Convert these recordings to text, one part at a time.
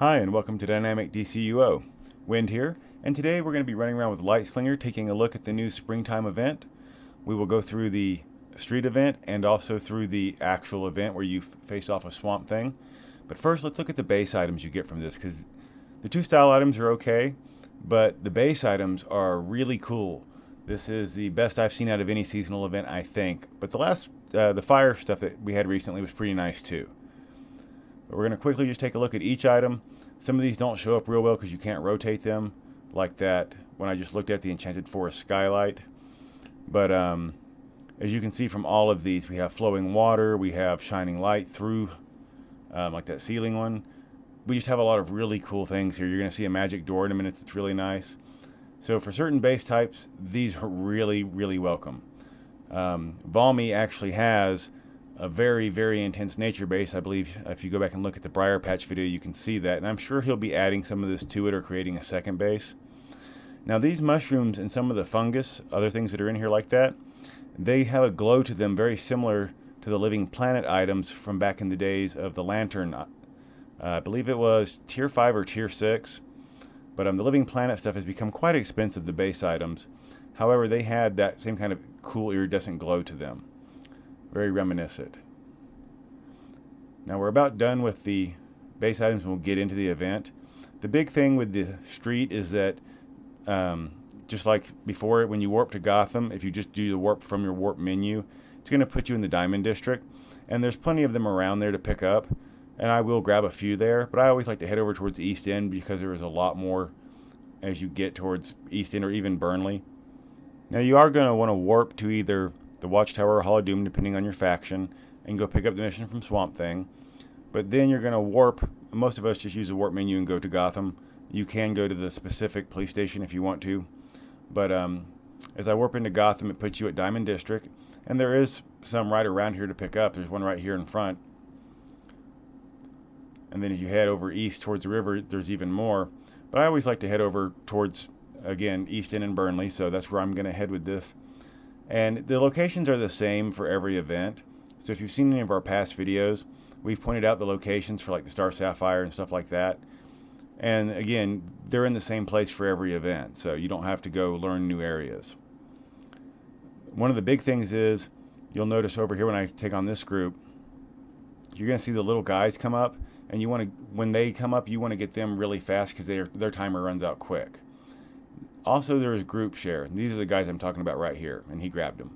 Hi and welcome to Dynamic DCUO. Wind here, and today we're going to be running around with Light Slinger taking a look at the new springtime event. We will go through the street event and also through the actual event where you face off a Swamp Thing. But first let's look at the base items you get from this, because the two style items are okay, but the base items are really cool. This is the best I've seen out of any seasonal event, I think. But the fire stuff that we had recently was pretty nice too. But we're going to quickly just take a look at each item. Some of these don't show up real well because you can't rotate them, like that when I just looked at the Enchanted Forest Skylight. But as you can see from all of these, we have flowing water, we have shining light through, like that ceiling one. We just have a lot of really cool things here. You're going to see a magic door in a minute that's really nice. So for certain base types, these are really, really welcome. Valmy actually has a very, very intense nature base. I believe if you go back and look at the Briar Patch video, you can see that. And I'm sure he'll be adding some of this to it or creating a second base. Now these mushrooms and some of the fungus, other things that are in here like that, they have a glow to them very similar to the Living Planet items from back in the days of the Lantern. I believe it was Tier 5 or Tier 6. But the Living Planet stuff has become quite expensive, the base items. However, they had that same kind of cool iridescent glow to them. Very reminiscent. Now we're about done with the base items and we'll get into the event. The big thing with the street is that just like before, when you warp to Gotham, if you just do the warp from your warp menu, it's going to put you in the Diamond District. And there's plenty of them around there to pick up. And I will grab a few there, but I always like to head over towards East End because there is a lot more as you get towards East End or even Burnley. Now you are going to want to warp to either the Watchtower or Hall of Doom, depending on your faction, and go pick up the mission from Swamp Thing. But then you're going to warp. Most of us just use the warp menu and go to Gotham. You can go to the specific police station if you want to. But as I warp into Gotham, it puts you at Diamond District. And there is some right around here to pick up. There's one right here in front. And then as you head over east towards the river, there's even more. But I always like to head over towards, again, East End and Burnley. So that's where I'm going to head with this. And the locations are the same for every event. So if you've seen any of our past videos, we've pointed out the locations for like the Star Sapphire and stuff like that. And again, they're in the same place for every event. So you don't have to go learn new areas. One of the big things is, you'll notice over here when I take on this group, you're going to see the little guys come up. And you want to, when they come up, you want to get them really fast because their timer runs out quick. Also, there is group share. These are the guys I'm talking about right here, and he grabbed them.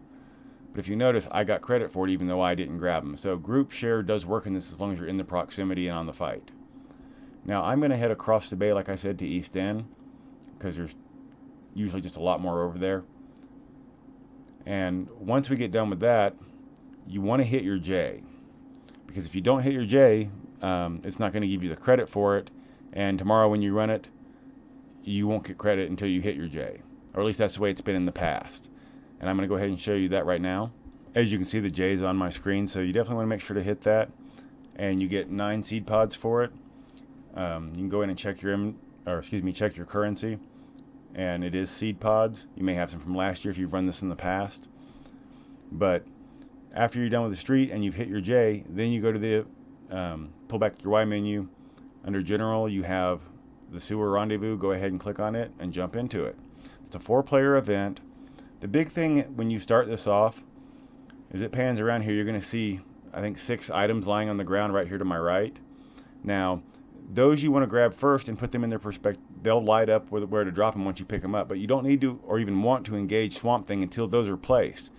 But if you notice, I got credit for it even though I didn't grab them. So group share does work in this as long as you're in the proximity and on the fight. Now I'm going to head across the bay, like I said, to East End, because there's usually just a lot more over there. And once we get done with that, you want to hit your J. Because if you don't hit your J, it's not going to give you the credit for it. And tomorrow when you run it, you won't get credit until you hit your J. Or at least that's the way it's been in the past. And I'm going to go ahead and show you that right now. As you can see, the J is on my screen, so you definitely want to make sure to hit that. And you get 9 seed pods for it. You can go in and check check your currency. And it is seed pods. You may have some from last year if you've run this in the past. But after you're done with the street and you've hit your J, then you go to the pull back your Y menu. Under General, you have the Sewer Rendezvous. Go ahead and click on it and jump into it. It's a 4-player event. The big thing when you start this off is it pans around here. You're going to see, I think, 6 items lying on the ground right here to my right. Now, those you want to grab first and put them in their perspective. They'll light up where to drop them once you pick them up. But you don't need to or even want to engage Swamp Thing until those are placed,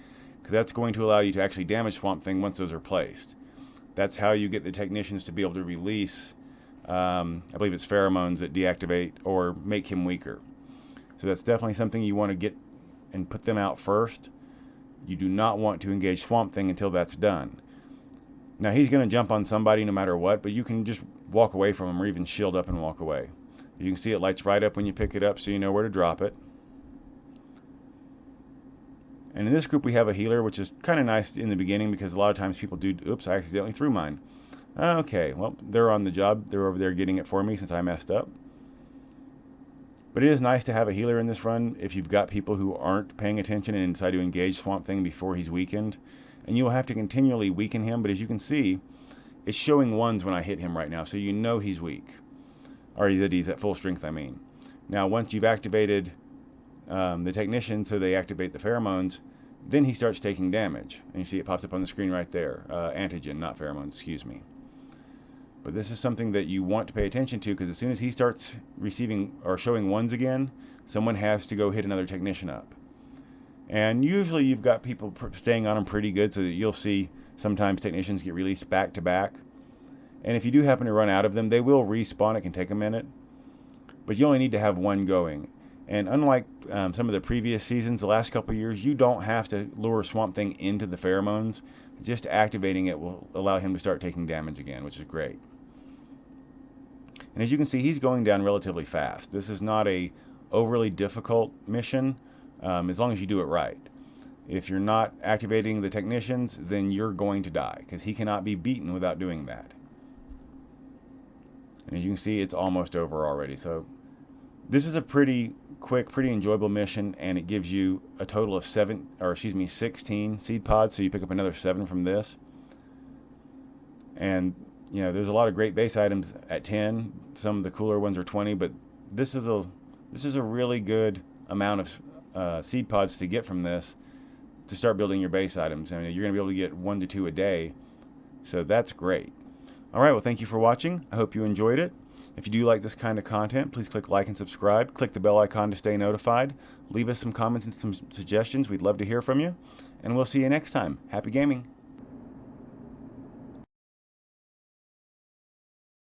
because that's going to allow you to actually damage Swamp Thing once those are placed. That's how you get the technicians to be able to release, I believe it's pheromones that deactivate or make him weaker. So that's definitely something you want to get and put them out first. You do not want to engage Swamp Thing until that's done. Now he's going to jump on somebody no matter what, but you can just walk away from him or even shield up and walk away. You can see it lights right up when you pick it up so you know where to drop it. And in this group we have a healer, which is kind of nice in the beginning because a lot of times people do, oops, I accidentally threw mine. Okay, well, they're on the job. They're over there getting it for me since I messed up. But it is nice to have a healer in this run if you've got people who aren't paying attention and decide to engage Swamp Thing before he's weakened. And you'll have to continually weaken him, but as you can see, it's showing 1s when I hit him right now, so you know he's weak. or that he's at full strength, I mean. Now, once you've activated the technician so they activate the pheromones, then he starts taking damage. And you see it pops up on the screen right there. Antigen, not pheromones, excuse me. But this is something that you want to pay attention to, because as soon as he starts receiving or showing ones again, someone has to go hit another technician up. And usually you've got people staying on them pretty good, so that you'll see sometimes technicians get released back to back. And if you do happen to run out of them, they will respawn. It can take a minute. But you only need to have one going. And unlike some of the previous seasons, the last couple of years, you don't have to lure Swamp Thing into the pheromones. Just activating it will allow him to start taking damage again, which is great. And as you can see, he's going down relatively fast. This is not a overly difficult mission, as long as you do it right. If you're not activating the technicians, then you're going to die, because he cannot be beaten without doing that. And as you can see, it's almost over already. So this is a pretty quick, pretty enjoyable mission, and it gives you a total of 16 seed pods, so you pick up another 7 from this. And you know, there's a lot of great base items at 10. Some of the cooler ones are 20, but this is a really good amount of seed pods to get from this to start building your base items. I mean, you're going to be able to get 1 to 2 a day, so that's great. All right, well, thank you for watching. I hope you enjoyed it. If you do like this kind of content, please click like and subscribe. Click the bell icon to stay notified. Leave us some comments and some suggestions. We'd love to hear from you, and we'll see you next time. Happy gaming.